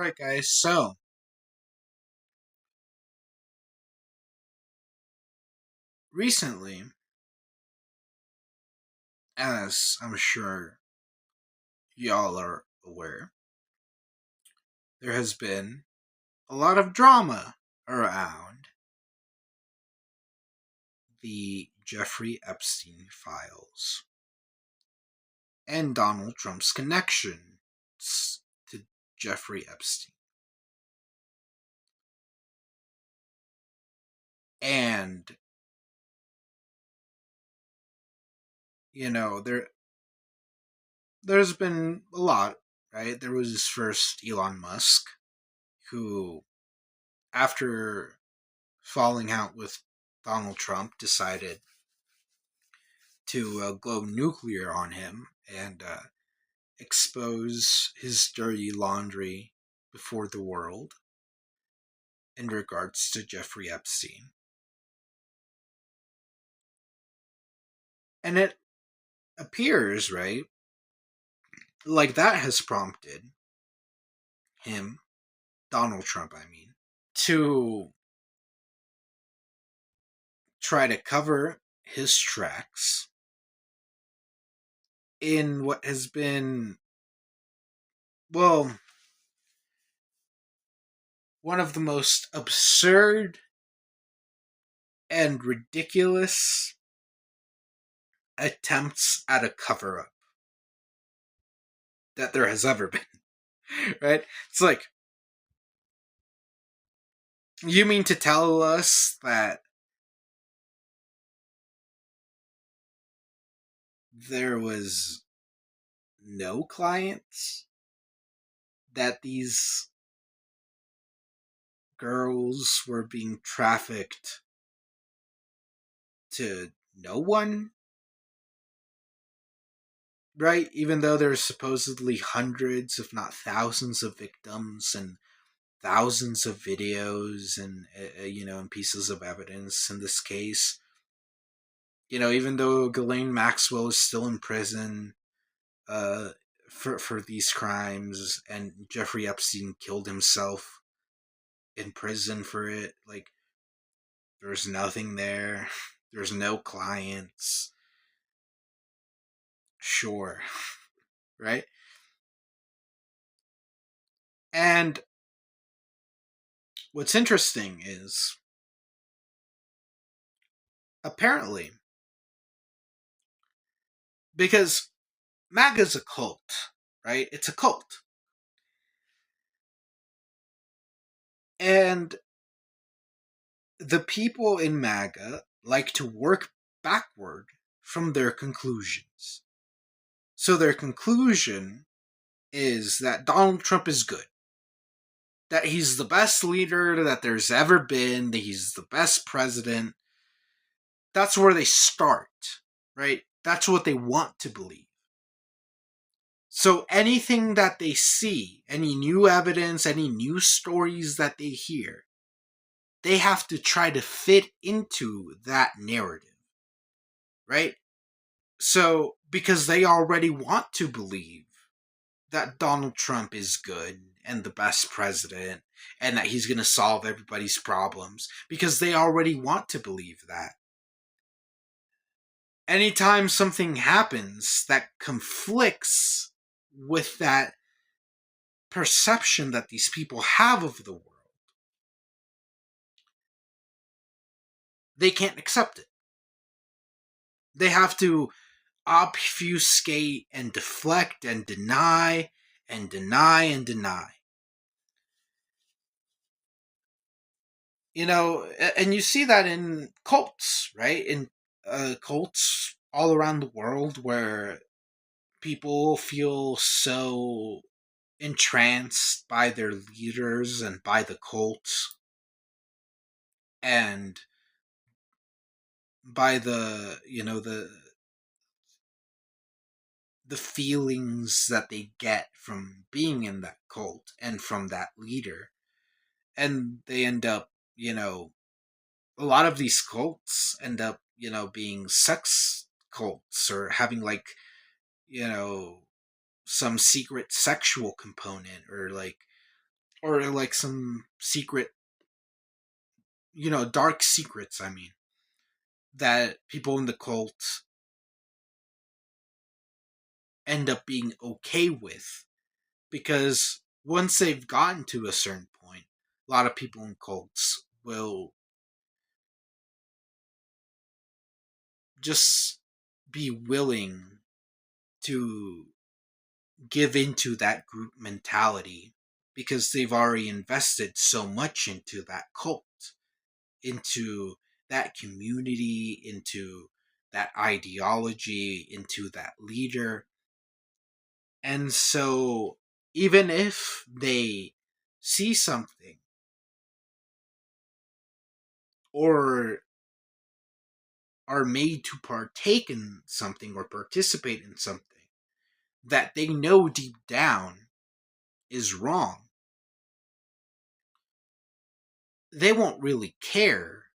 Alright, guys, so recently, as I'm sure y'all are aware, there has been a lot of drama around the Jeffrey Epstein files and Donald Trump's connections to Jeffrey Epstein. And, there's been a lot, right? There was first Elon Musk, who, after falling out with Donald Trump, decided to go nuclear on him and expose his dirty laundry before the world in regards to Jeffrey Epstein. And it appears, right, like that has prompted him, Donald Trump, I mean, to try to cover his tracks in what has been, well, one of the most absurd and ridiculous attempts at a cover up that there has ever been. Right? It's like, you mean to tell us that there was no clients? That these girls were being trafficked to no one? Right? Even though there's supposedly hundreds, if not thousands, of victims and thousands of videos and, and pieces of evidence in this case. Even though Ghislaine Maxwell is still in prison for these crimes, and Jeffrey Epstein killed himself in prison for it, like, there's nothing there. There's no clients. Sure. Right? And what's interesting is, apparently, because MAGA's a cult, right? It's a cult. And the people in MAGA like to work backward from their conclusions. So their conclusion is that Donald Trump is good. That he's the best leader that there's ever been, that he's the best president. That's where they start, right? That's what they want to believe. So anything that they see, any new evidence, any news stories that they hear, they have to try to fit into that narrative, right? So, because they already want to believe that Donald Trump is good and the best president and that he's going to solve everybody's problems, because they already want to believe that. Anytime something happens that conflicts with that perception that these people have of the world, they can't accept it. They have to obfuscate and deflect and deny and deny and deny. And you see that in cults, right? In cults all around the world, where people feel so entranced by their leaders and by the cults and by the feelings that they get from being in that cult and from that leader. And they end up, a lot of these cults end up, being sex cults, or having, like, some secret sexual component, or like or like some secret, dark secrets, I mean, that people in the cult end up being okay with. Because once they've gotten to a certain point, a lot of people in cults will just be willing to give into that group mentality because they've already invested so much into that cult, into that community, into that ideology, into that leader. And so, even if they see something or are made to partake in something or participate in something that they know deep down is wrong, they won't really care.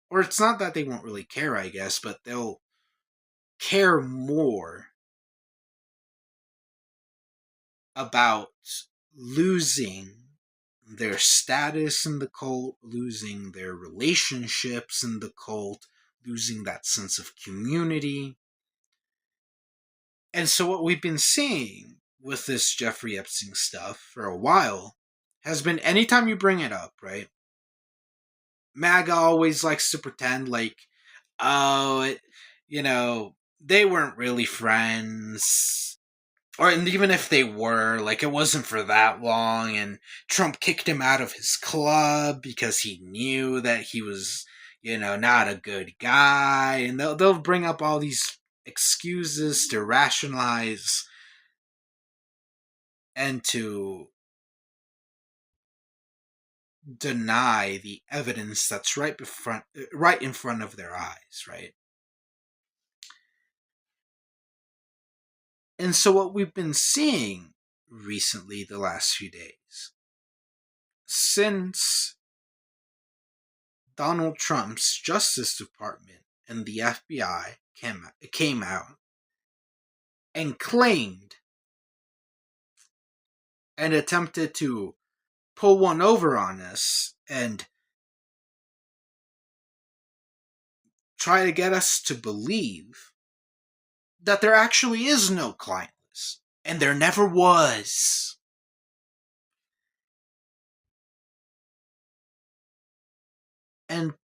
Or it's not that they won't really care, I guess, but they'll care more about losing their status in the cult, losing their relationships in the cult, losing that sense of community. And so, what we've been seeing with this Jeffrey Epstein stuff for a while has been anytime you bring it up, right? MAGA always likes to pretend like, oh, they weren't really friends. Or and even if they were, like, it wasn't for that long, and Trump kicked him out of his club because he knew that he was, not a good guy. And they'll bring up all these excuses to rationalize and to deny the evidence that's right in front of their eyes, right? And so what we've been seeing recently, the last few days, since Donald Trump's Justice Department and the FBI came out and claimed and attempted to pull one over on us and try to get us to believe that there actually is no client list. And there never was. And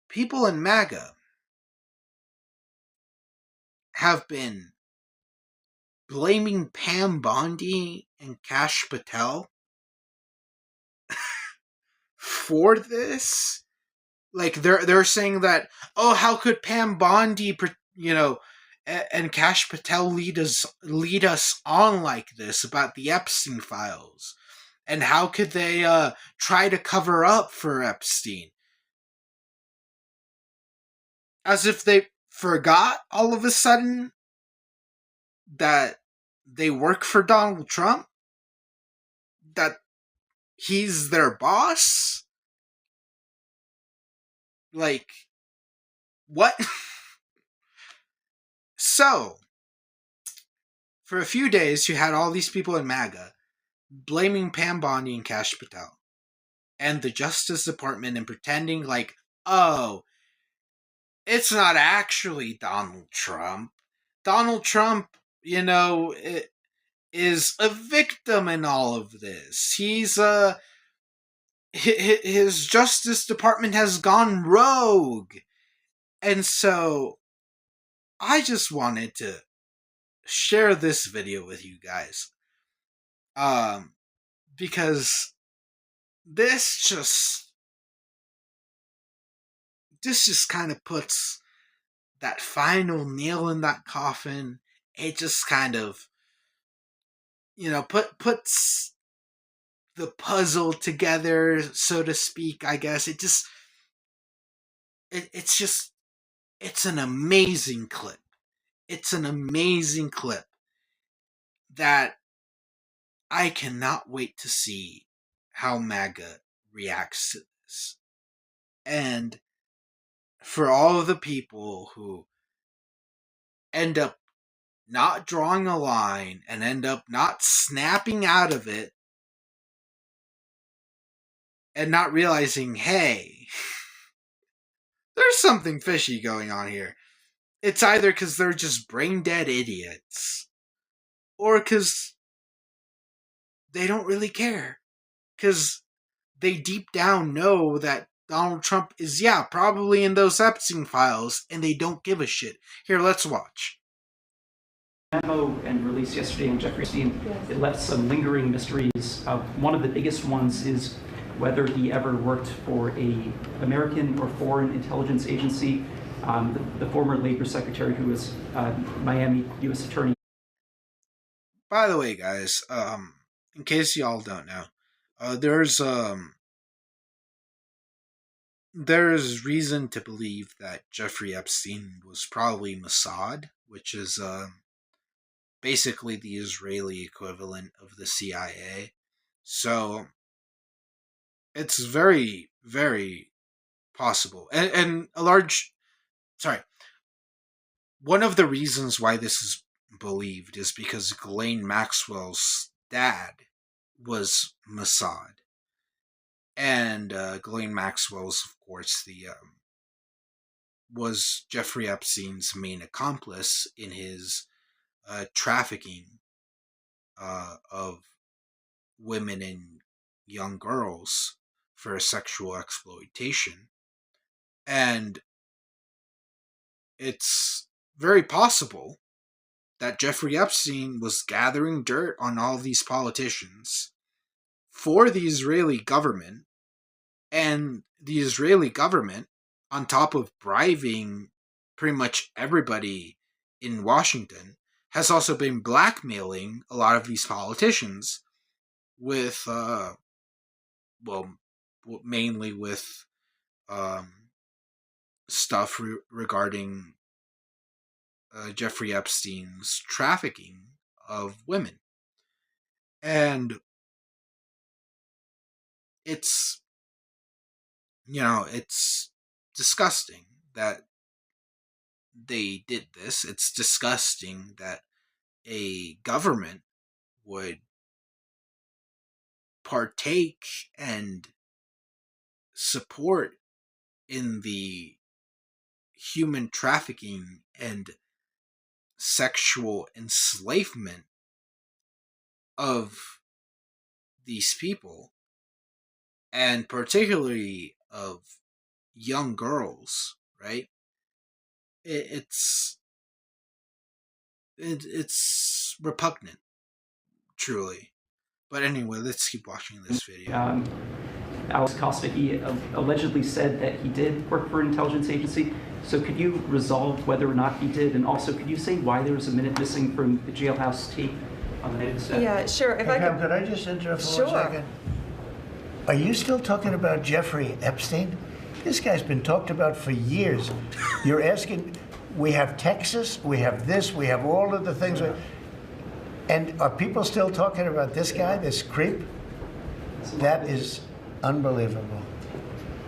people in MAGA have been blaming Pam Bondi and Kash Patel for this. Like they're saying that, oh, how could Pam Bondi, and Kash Patel lead us on like this about the Epstein files, and how could they try to cover up for Epstein, as if they forgot all of a sudden that they work for Donald Trump, that he's their boss. Like, what? So, for a few days, you had all these people in MAGA blaming Pam Bondi and Kash Patel and the Justice Department and pretending like, oh, it's not actually Donald Trump. Donald Trump, is a victim in all of this. His Justice Department has gone rogue. And so I just wanted to share this video with you guys. Because this just kind of puts that final nail in that coffin. It just kind of, puts the puzzle together, so to speak, I guess. It's an amazing clip. It's an amazing clip that I cannot wait to see how MAGA reacts to this. And for all of the people who end up not drawing a line and end up not snapping out of it and not realizing, hey, there's something fishy going on here. It's either because they're just brain dead idiots, or because they don't really care. Because they deep down know that Donald Trump is, probably in those Epstein files, and they don't give a shit. Here, let's watch. Memo and released yesterday on Jeffrey Epstein, it left some lingering mysteries. One of the biggest ones is whether he ever worked for a American or foreign intelligence agency. The former Labor Secretary, who was Miami U.S. Attorney. By the way, guys, in case y'all don't know, there's reason to believe that Jeffrey Epstein was probably Mossad, which is basically the Israeli equivalent of the CIA. So it's very, very possible. And one of the reasons why this is believed is because Ghislaine Maxwell's dad was Mossad. And Ghislaine Maxwell's, of course, was Jeffrey Epstein's main accomplice in his trafficking of women and young girls for sexual exploitation. And it's very possible that Jeffrey Epstein was gathering dirt on all these politicians for the Israeli government, and the Israeli government, on top of bribing pretty much everybody in Washington, has also been blackmailing a lot of these politicians with, mainly with stuff regarding Jeffrey Epstein's trafficking of women. And it's disgusting that they did this. It's disgusting that a government would partake and support in the human trafficking and sexual enslavement of these people, and particularly of young girls, right? It's repugnant, truly. But anyway, let's keep watching this video. Alex Costa, he allegedly said that he did work for an intelligence agency. So could you resolve whether or not he did? And also, could you say why there was a minute missing from the jailhouse tape on the night of the set? Yeah, sure. If could I just interrupt for 1 second? Are you still talking about Jeffrey Epstein? This guy's been talked about for years. You're asking, we have Texas, we have this, we have all of the things. And are people still talking about this guy, this creep? That is unbelievable.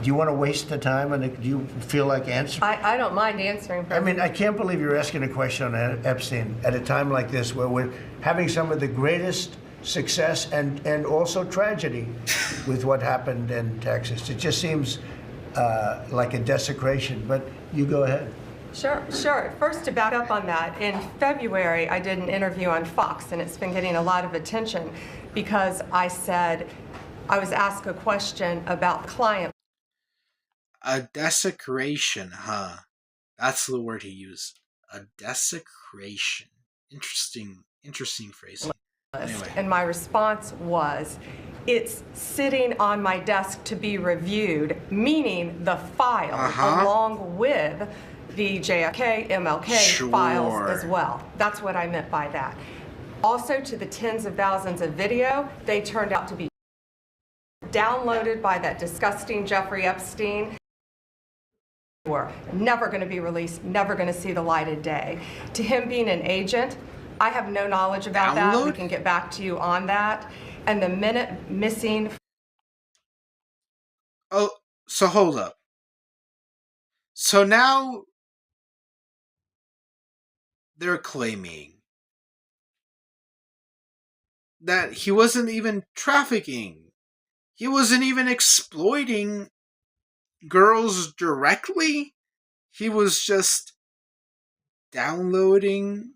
Do you want to waste the time, and do you feel like answering? I don't mind answering. I mean, I can't believe you're asking a question on Epstein at a time like this, where we're having some of the greatest success and also tragedy with what happened in Texas. It just seems like a desecration, but you go ahead. Sure. First, to back up on that, in February, I did an interview on Fox, and it's been getting a lot of attention because I said I was asked a question about client. A desecration, huh? That's the word he used. A desecration. Interesting phrasing. Anyway. And my response was, it's sitting on my desk to be reviewed, meaning the file along with the JFK, MLK files as well. That's what I meant by that. Also, to the tens of thousands of video, they turned out to be downloaded by that disgusting Jeffrey Epstein. Were never going to be released, never going to see the light of day. To him being an agent, I have no knowledge about that. We can get back to you on that. And the minute missing. Oh, so hold up. So now they're claiming that he wasn't even trafficking. He wasn't even exploiting girls directly. He was just downloading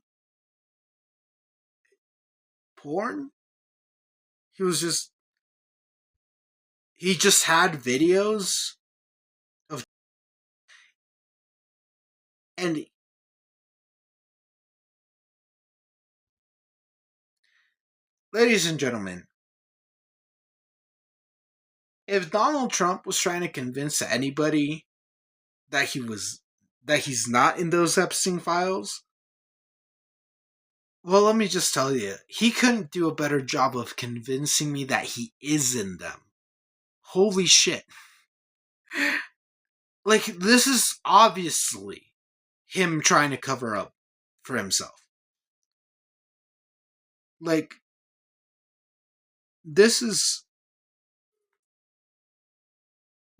porn. He just had videos of, and ladies and gentlemen, if Donald Trump was trying to convince anybody that he's not in those Epstein files, well, let me just tell you, he couldn't do a better job of convincing me that he is in them. Holy shit. Like, this is obviously him trying to cover up for himself. Like, this is...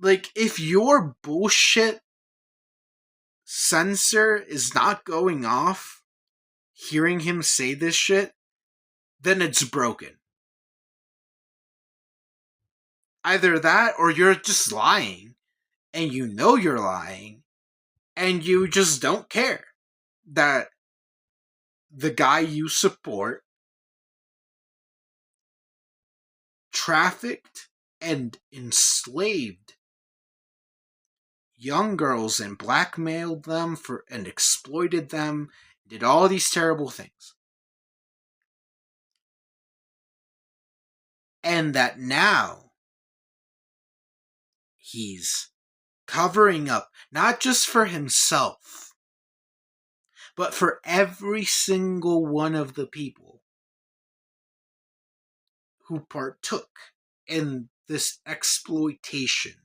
Like, if your bullshit sensor is not going off hearing him say this shit, then it's broken. Either that, or you're just lying, and you know you're lying, and you just don't care that the guy you support trafficked and enslaved young girls and blackmailed them and exploited them, did all these terrible things. And that now he's covering up, not just for himself, but for every single one of the people who partook in this exploitation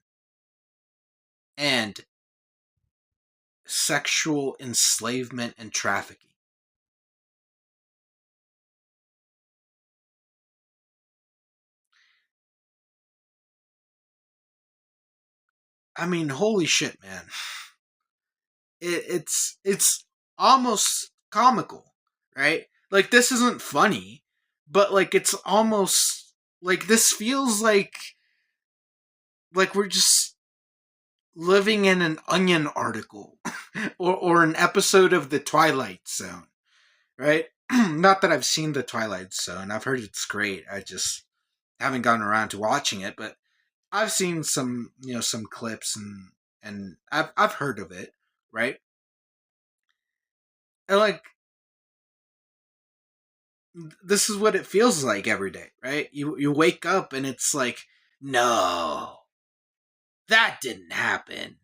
and sexual enslavement and trafficking. I mean, holy shit, man. It's almost comical, right? Like, this isn't funny, but like, it's almost like, this feels like we're just living in an Onion article or an episode of The Twilight Zone, right? Not that I've seen The Twilight Zone. I've heard it's great. I just haven't gotten around to watching it, but I've seen some clips and I've heard of it, right? And like, this is what it feels like every day, right? You wake up and it's like, no, that didn't happen.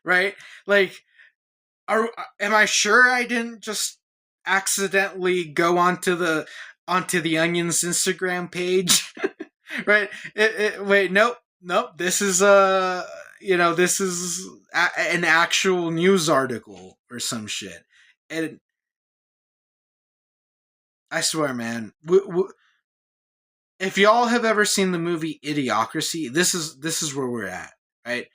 Right? Like, am I sure I didn't just accidentally go onto the Onion's Instagram page? Right? Wait, nope. This is this is an actual news article or some shit. And I swear, man, if y'all have ever seen the movie Idiocracy, this is where we're at, right?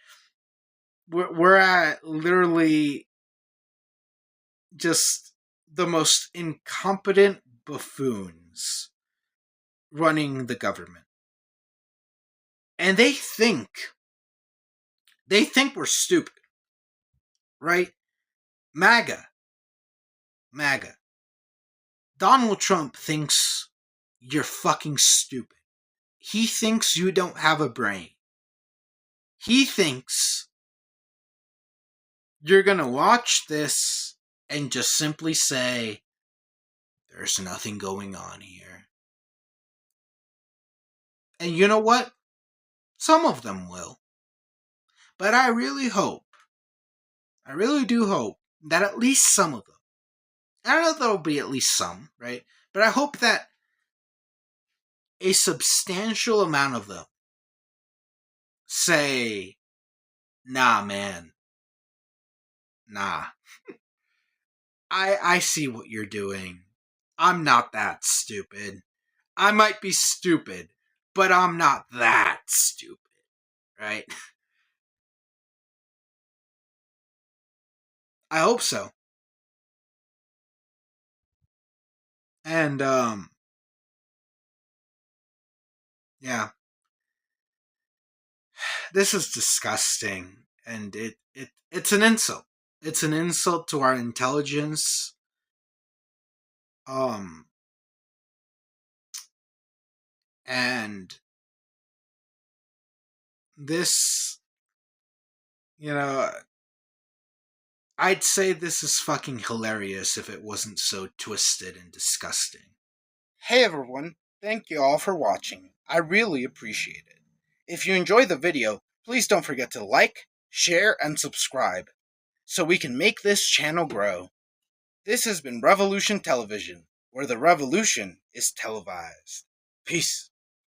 We're at literally just the most incompetent buffoons running the government. And they think we're stupid, right? MAGA. Donald Trump thinks you're fucking stupid. He thinks you don't have a brain. He thinks you're gonna watch this and just simply say, there's nothing going on here. And you know what? Some of them will. But I really do hope that at least some of them, I don't know if there'll be at least some, right? But I hope that a substantial amount of them say, nah, man. Nah. I see what you're doing. I'm not that stupid. I might be stupid, but I'm not that stupid, right? I hope so. And, Yeah. This is disgusting, and it's an insult. It's an insult to our intelligence. And this, I'd say this is fucking hilarious if it wasn't so twisted and disgusting. Hey everyone, thank you all for watching. I really appreciate it. If you enjoyed the video, please don't forget to like, share, and subscribe, so we can make this channel grow. This has been Revolution Television, where the revolution is televised. Peace.